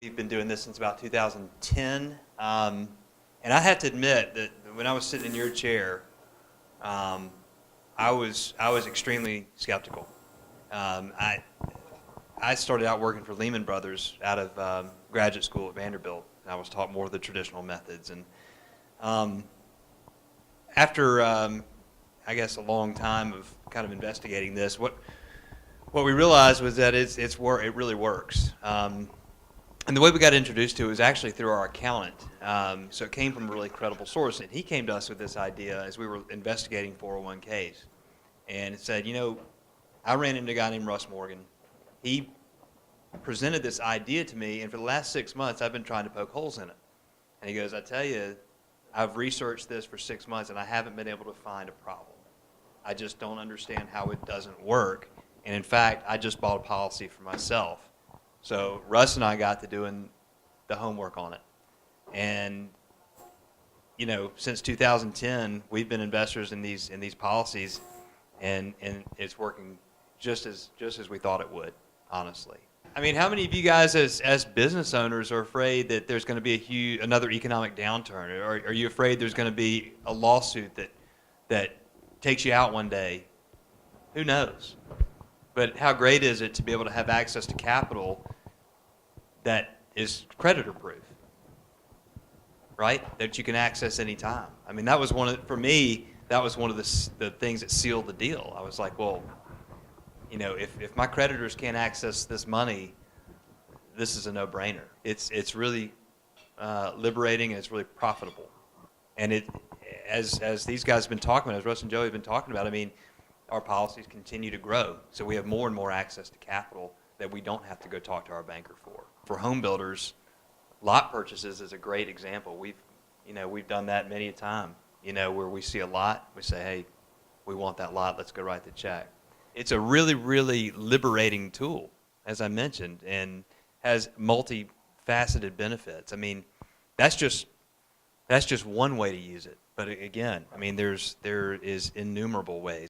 We've been doing this since about 2010, and I have to admit that when I was sitting in your chair, I was extremely skeptical. I started out working for Lehman Brothers out of graduate school at Vanderbilt. And I was taught more of the traditional methods, and after I guess a long time of kind of investigating this, what we realized was that it really works. And the way we got introduced to it was actually through our accountant. So it came from a really credible source, and he came to us with this idea as we were investigating 401ks, and it said, I ran into a guy named Russ Morgan. He presented this idea to me, and for the last 6 months, I've been trying to poke holes in it. And he goes, I tell you, I've researched this for 6 months, and I haven't been able to find a problem. I just don't understand how it doesn't work. And in fact, I just bought a policy for myself. So Russ and I got to doing the homework on it. And, since 2010, we've been investors in these policies, and it's working just as we thought it would, honestly. I mean, how many of you guys as business owners are afraid that there's going to be another economic downturn? Or are you afraid there's going to be a lawsuit that takes you out one day? Who knows? But how great is it to be able to have access to capital that is creditor-proof, right? That you can access any time. I mean, that was for me, that was one of the things that sealed the deal. I was like, well, if my creditors can't access this money, this is a no-brainer. It's really liberating, and it's really profitable. And as these guys have been talking about, as Russ and Joey have been talking about, I mean, our policies continue to grow. So we have more and more access to capital that we don't have to go talk to our banker for. For home builders, lot purchases is a great example. We've done that many a time, where we see a lot, we say, hey, we want that lot, let's go write the check. It's a really, really liberating tool, as I mentioned, and has multifaceted benefits. I mean, that's just one way to use it. But again, I mean, there is innumerable ways.